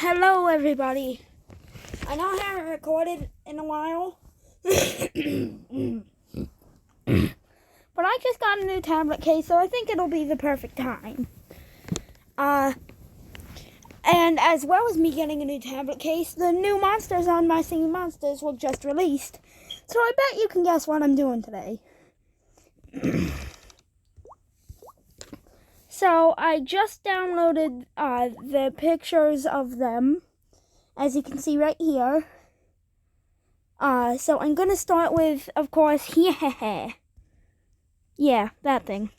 Hello everybody. I know I haven't recorded in a while, but I just got a new tablet case, so I think it'll be the perfect time. And as well as me getting a new tablet case, the new Monsters on My Singing Monsters were just released. So I bet you can guess what I'm doing today. So I just downloaded the pictures of them, as you can see right here. So I'm going to start with, of course, Hyehehe. Yeah, that thing.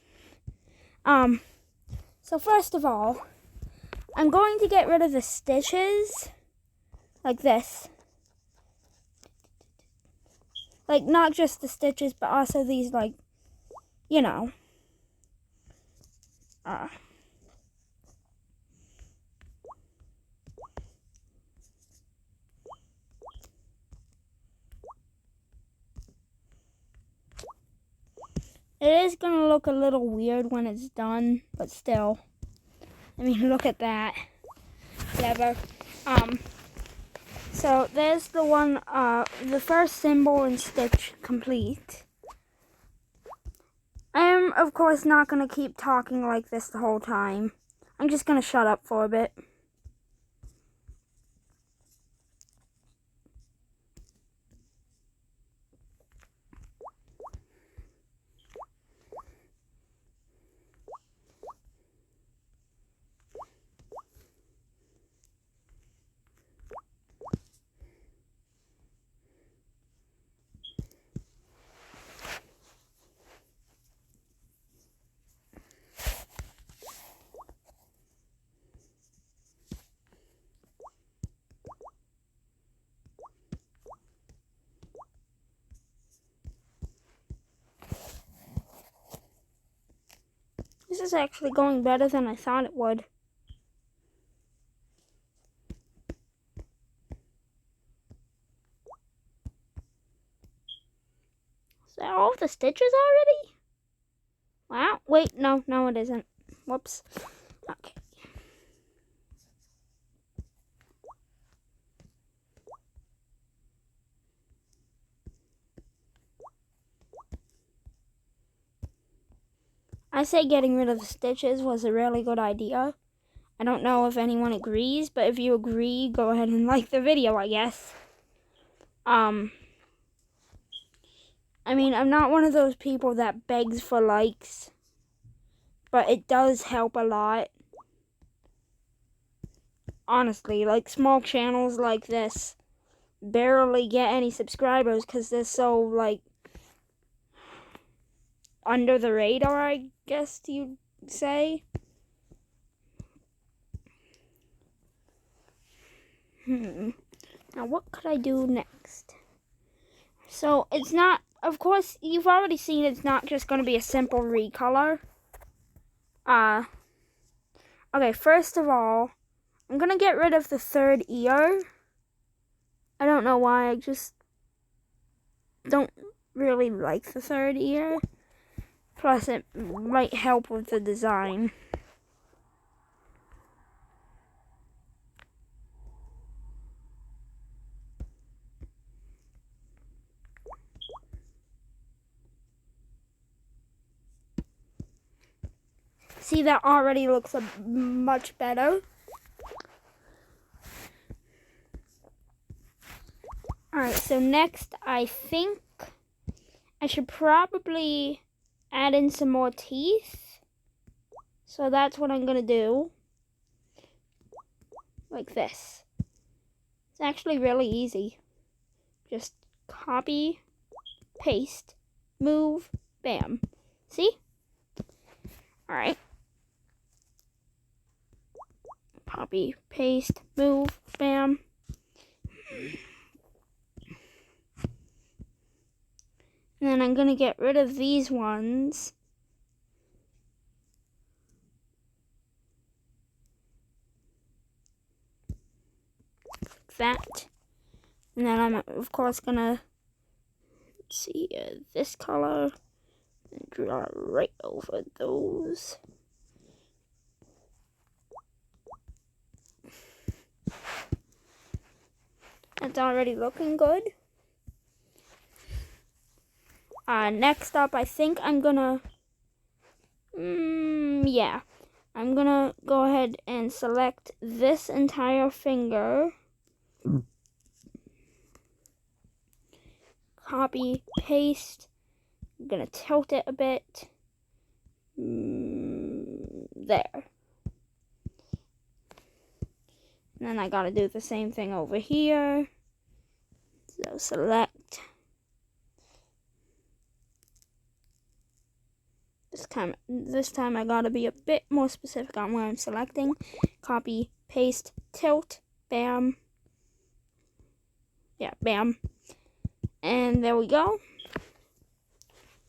So first of all, I'm going to get rid of the stitches, like this. Like, not just the stitches, but also these, like, you know. It is going to look a little weird when it's done, but still. I mean, look at that. Whatever. So there's the one, the first symbol and stitch complete. I am, of course, not going to keep talking like this the whole time. I'm just going to shut up for a bit. This is actually going better than I thought it would. Is that all of the stitches already? Wow, wait, no, it isn't. Whoops. Okay. I say getting rid of the stitches was a really good idea. I don't know if anyone agrees, but if you agree, go ahead and like the video, I guess. I mean, I'm not one of those people that begs for likes, but it does help a lot. Honestly, like small channels like this barely get any subscribers because they're so, like, under the radar, I guess you'd say. Now, what could I do next? So, it's not, of course, you've already seen it's not just going to be a simple recolor. Okay, first of all, I'm going to get rid of the third ear. I don't know why, I just don't really like the third ear. Plus, it might help with the design. See, that already looks much better. Alright, so next, I think I should probably add in some more teeth. So that's what I'm going to do. Like this. It's actually really easy. Just copy, paste, move, bam. See? Alright. Copy, paste, move, bam. And then I'm going to get rid of these ones. Like that. And then I'm, of course, going to, see, this color. And draw right over those. it's already looking good. Next up, I think I'm gonna, yeah. I'm gonna go ahead and select this entire finger. Copy, paste. I'm gonna tilt it a bit. There. And then I gotta do the same thing over here. So select. This time I gotta be a bit more specific on where I'm selecting. Copy, paste, tilt, bam. Yeah, bam. And there we go.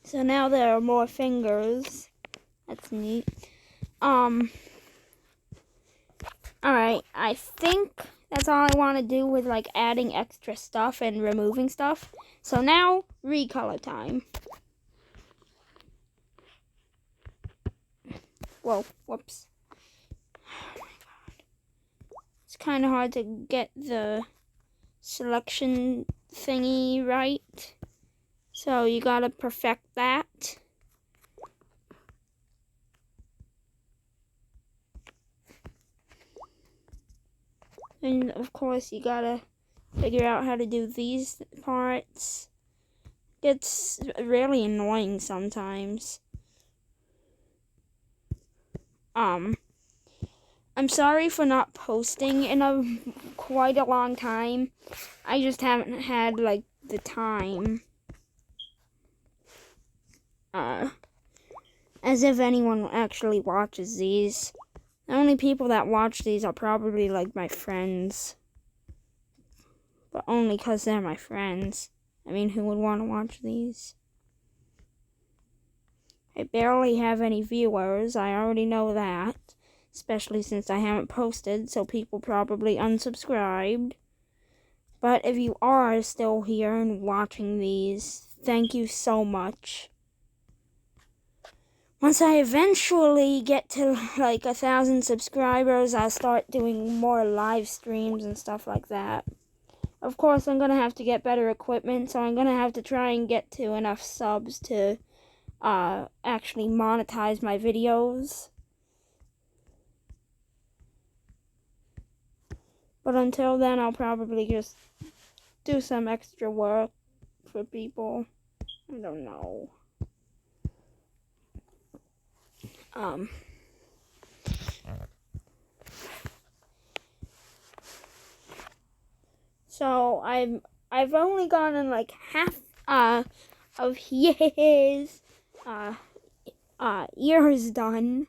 So now there are more fingers. That's neat. Alright, I think that's all I want to do with like adding extra stuff and removing stuff. So now, recolor time. Whoa, whoops. Oh my god. It's kind of hard to get the selection thingy right. So you gotta perfect that. And of course you gotta figure out how to do these parts. It's really annoying sometimes. I'm sorry for not posting in quite a long time. I just haven't had like the time. As if anyone actually watches these. The only people that watch these are probably like my friends. But only because they're my friends. I mean, who would want to watch these? I barely have any viewers, I already know that. Especially since I haven't posted, so people probably unsubscribed. But if you are still here and watching these, thank you so much. Once I eventually get to like 1,000 subscribers, I'll start doing more live streams and stuff like that. Of course, I'm gonna have to get better equipment, so I'm gonna have to try and get to enough subs to actually monetize my videos. But until then, I'll probably just do some extra work for people. I don't know. So I've only gotten like half of his ears done.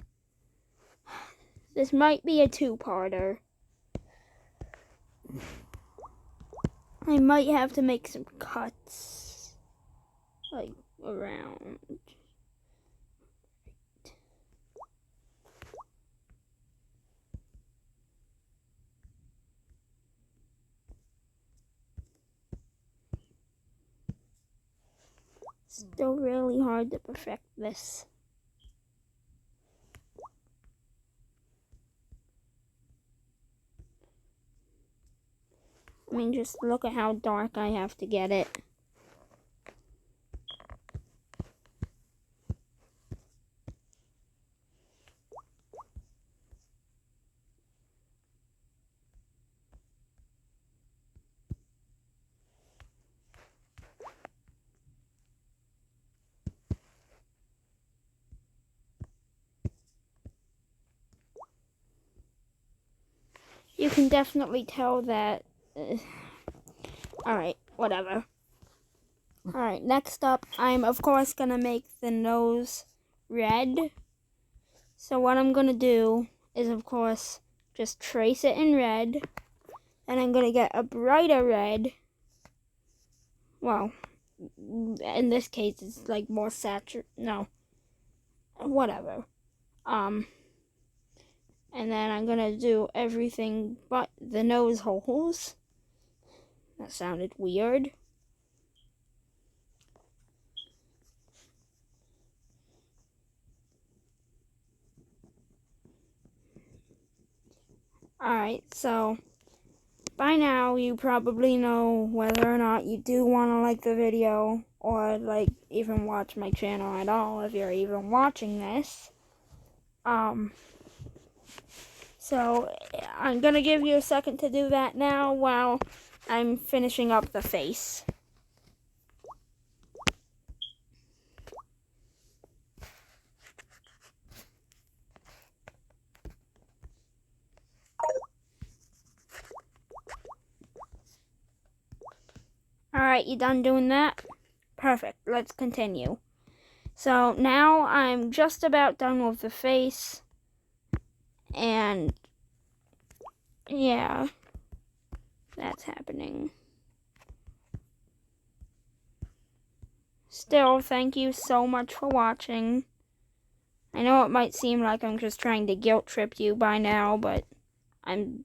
This might be a two-parter. I might have to make some cuts like around. Still really hard to perfect this. I mean, just look at how dark I have to get it. You can definitely tell that. Alright, whatever. Alright, next up, I'm of course gonna make the nose red. So what I'm gonna do is, of course, just trace it in red. And I'm gonna get a brighter red. Well, in this case, it's like more saturated. No, whatever. And then I'm gonna do everything but the nose holes. That sounded weird. Alright, so by now you probably know whether or not you do want to like the video or like even watch my channel at all if you're even watching this. So I'm gonna give you a second to do that now while I'm finishing up the face. Alright, you done doing that? Perfect, let's continue. So now I'm just about done with the face, and yeah, that's happening. Still, thank you so much for watching. I know it might seem like I'm just trying to guilt trip you by now, but I don't know.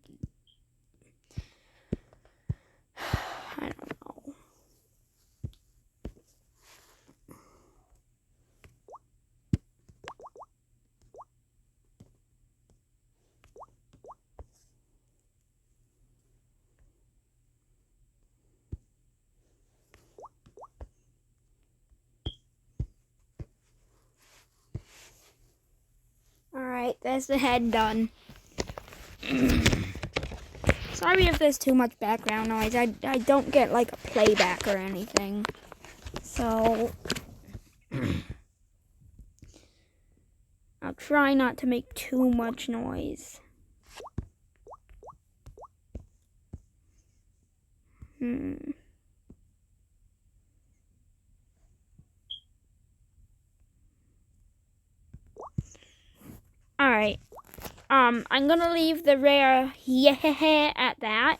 Alright, there's the head done. Sorry if there's too much background noise. I don't get like a playback or anything. So I'll try not to make too much noise. Alright. I'm gonna leave the rare Hyehehe at that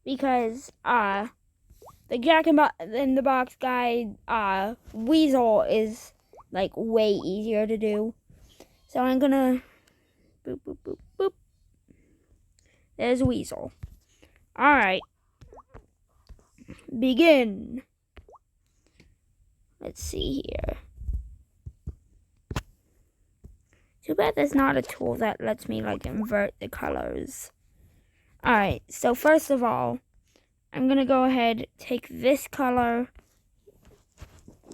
because the Jack in the Box guide Wheezel is like way easier to do. So I'm gonna boop boop boop boop. There's Wheezel. Alright. Begin. Let's see here. Too bad there's not a tool that lets me like invert the colors. Alright, so first of all, I'm gonna go ahead, take this color,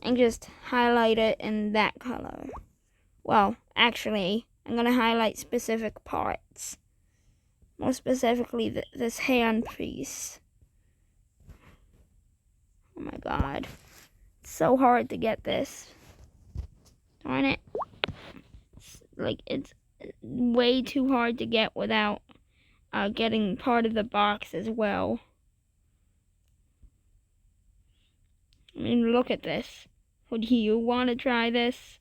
and just highlight it in that color. Well, actually, I'm gonna highlight specific parts. More specifically, this hand piece. Oh my god. It's so hard to get this. Darn it. It's way too hard to get without getting part of the box as well. I mean, look at this. Would you want to try this?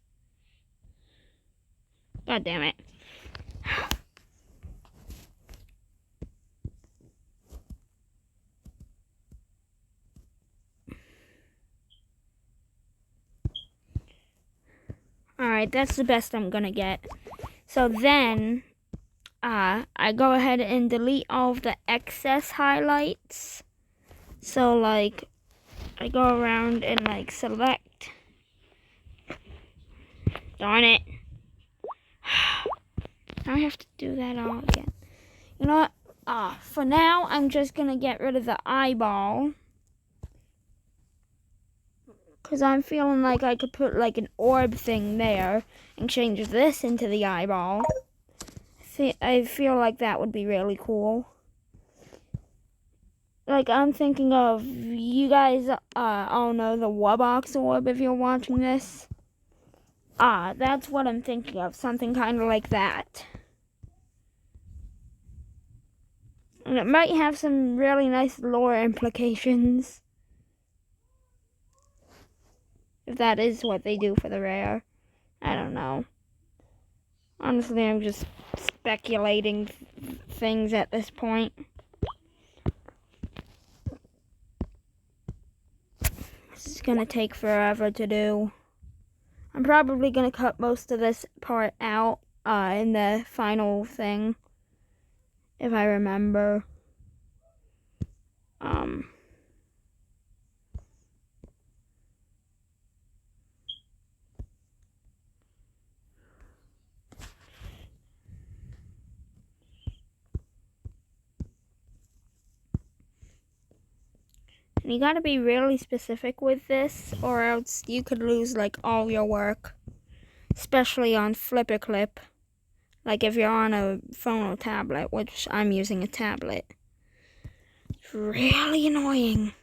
God damn it. Alright, that's the best I'm gonna get. So then, I go ahead and delete all of the excess highlights. So, like, I go around and, like, select. Darn it. Now I have to do that all again. You know what? For now, I'm just gonna get rid of the eyeball. Because I'm feeling like I could put, like, an orb thing there and change this into the eyeball. I feel like that would be really cool. Like, I'm thinking of, you guys all know the Wubbox orb if you're watching this. That's what I'm thinking of, something kind of like that. And it might have some really nice lore implications. If that is what they do for the rare. I don't know. Honestly, I'm just speculating things at this point. This is gonna take forever to do. I'm probably gonna cut most of this part out in the final thing, if I remember. And you gotta be really specific with this, or else you could lose like all your work. Especially on Flipperclip. Like if you're on a phone or tablet, which I'm using a tablet. It's really annoying.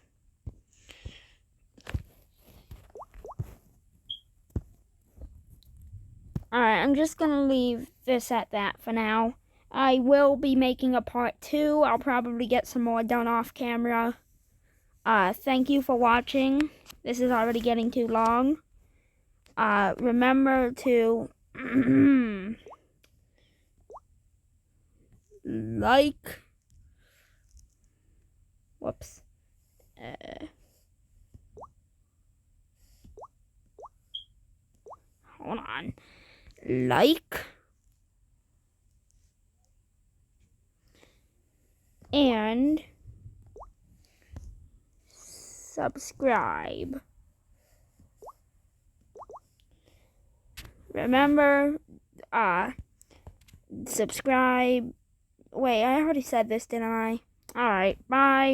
Alright, I'm just gonna leave this at that for now. I will be making a part 2. I'll probably get some more done off camera. Thank you for watching. This is already getting too long. Remember to like. Whoops. Hold on. Like. And subscribe. Remember, subscribe. Wait, I already said this, didn't I? Alright, bye.